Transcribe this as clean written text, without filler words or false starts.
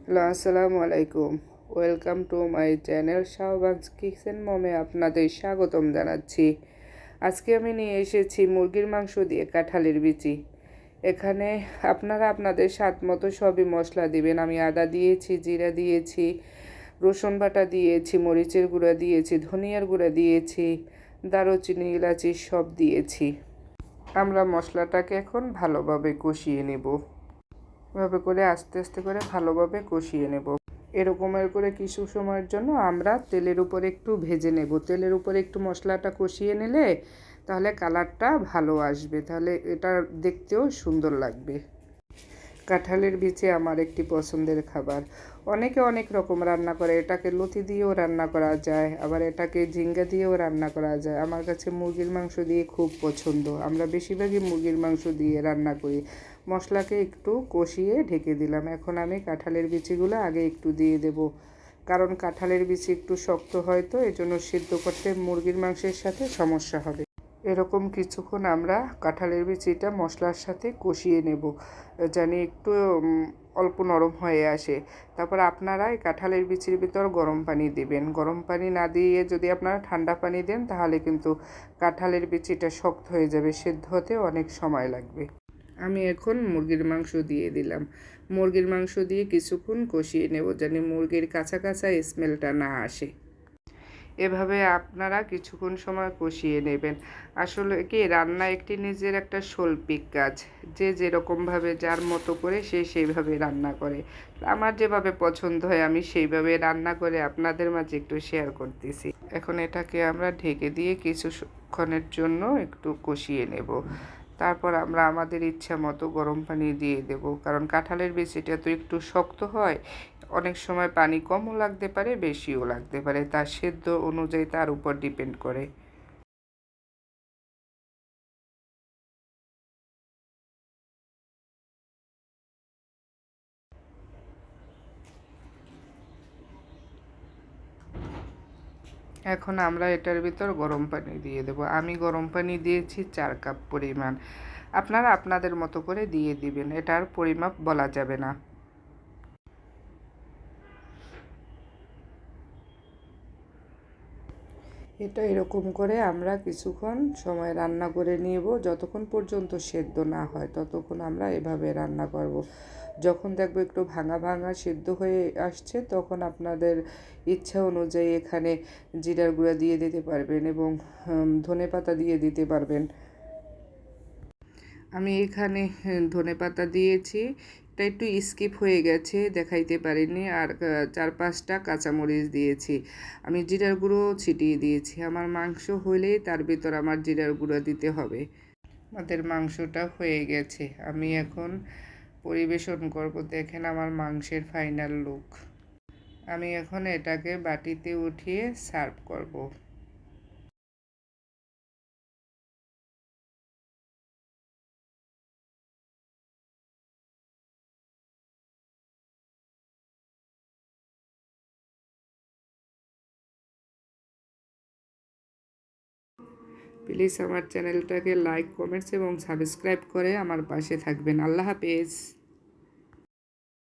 Hello, আসসালামু আলাইকুম। Welcome to my channel Shahbaz kitchen মমে আপনাদের স্বাগতম জানাচ্ছি। আজকে আমি নিয়ে এসেছি মুরগির মাংস দিয়ে কাঁঠালের বিচি। এখানে আপনারা আপনাদের স্বাদ মতো সবই মশলা দিবেন। আমি আদা দিয়েছি, জিরা দিয়েছি, রসুন বাটা দিয়েছি, মরিচের গুঁড়া দিয়েছি, ধনিয়ার গুঁড়া দিয়েছি, দারুচিনি, এলাচি সব দিয়েছি। আমরা মশলাটাকে এখন ভালোভাবে কষিয়ে নেব। এভাবে করে আস্তে আস্তে করে ভালোভাবে কষিয়ে নেব। এরকমের করে কিছু সময়ের জন্য আমরা তেলের উপর একটু ভেজে নেব। তেলের উপর একটু মশলাটা কষিয়ে নিলে তাহলে কালারটা ভালো আসবে, তাহলে এটা দেখতেও সুন্দর লাগবে। কাঁঠালের বিচি আমার একটি পছন্দের খাবার। অনেকে অনেক রকম রান্না করে, এটাকে লতি দিয়েও রান্না করা যায়, আবার এটাকে ঝিঙ্গা দিয়েও রান্না করা যায়। আমার কাছে মুরগির মাংস দিয়ে খুব পছন্দ। আমরা বেশিরভাগই মুরগির মাংস দিয়ে রান্না করি। মশলাকে একটু কষিয়ে ঢেকে দিলাম। এখন আমি কাঁঠালের বিচিগুলো আগে একটু দিয়ে দেব, কারণ কাঁঠালের বিচি একটু শক্ত হয়, তো এজন্য সিদ্ধ করতে মুরগির মাংসের সাথে সমস্যা হবে। এরকম কিছুক্ষণ আমরা কাঁঠালের বিচিটা মশলার সাথে কষিয়ে নেব, জানি একটু অল্প নরম হয়ে আসে। তারপর আপনারা এই কাঁঠালের বিচির ভিতর গরম পানি দিবেন। গরম পানি না দিয়ে যদি আপনারা ঠান্ডা পানি দেন তাহলে কিন্তু কাঁঠালের বিচিটা শক্ত হয়ে যাবে, সেদ্ধ হতে অনেক সময় লাগবে। আমি এখন মুরগির মাংস দিয়ে দিলাম। মুরগির মাংস দিয়ে কিছুক্ষণ কষিয়ে নেব, জানি মুরগির কাঁচা কাঁচা স্মেলটা না আসে। এভাবে আপনারা কিছুক্ষণ সময় কষিয়ে নেবেন। আসলে কি, রান্না একটি নিজের একটা শৈল্পিক কাজ। যে যেরকমভাবে যার মতো করে সে সেইভাবে রান্না করে। আমার যেভাবে পছন্দ হয় আমি সেইভাবে রান্না করে আপনাদের মাঝে একটু শেয়ার করতেছি। এখন এটাকে আমরা ঢেকে দিয়ে কিছুক্ষণের জন্য একটু কষিয়ে নেব। তারপর আমরা আমাদের ইচ্ছা মতো গরম পানি দিয়ে দেব, কারণ কাঁঠালের বিচিটা তো একটু শক্ত হয়। অনেক সময় পানি কমও লাগতে পারে, বেশিও লাগতে পারে, তার সেদ্ধ অনুযায়ী তার উপর ডিপেন্ড করে। এখন আমরা এটার ভিতর গরম পানি দিয়ে দেব। আমি গরম পানি দিয়েছি 4 কাপ পরিমাণ। আপনারা আপনাদের মতো করে দিয়ে দিবেন, এটার পরিমাপ বলা যাবে না। এটা এরকম করে আমরা কিছুক্ষণ সময় রান্না করে নেব, যতক্ষণ পর্যন্ত সেদ্ধ না হয় ততক্ষণ আমরা এভাবে রান্না করব। যখন দেখবো একটু ভাঙা ভাঙা সেদ্ধ হয়ে আসছে, তখন আপনাদের ইচ্ছা অনুযায়ী এখানে জিরার গুঁড়া দিয়ে দিতে পারবেন এবং ধনেপাতা দিয়ে দিতে পারবেন। আমি এখানে ধনেপাতা দিয়েছি, এটা একটু স্কিপ হয়ে গেছে, দেখাইতে পারিনি। আর 4-5টা কাঁচামরিচ দিয়েছি। আমি জিরার গুঁড়ো ছিটিয়ে দিয়েছি। আমার মাংস হলেই তার ভিতর আমার জিরার গুঁড়ো দিতে হবে। আমাদের মাংসটা হয়ে গেছে, আমি এখন পরিবেশন করব। দেখেন আমার মাংসের ফাইনাল লুক। আমি এখন এটাকে বাটিতে উঠিয়ে সার্ভ করব। প্লিজ আমার চ্যানেলটাকে লাইক, কমেন্টস এবং সাবস্ক্রাইব করে আমার পাশে থাকবেন। আল্লাহ হাফেজ।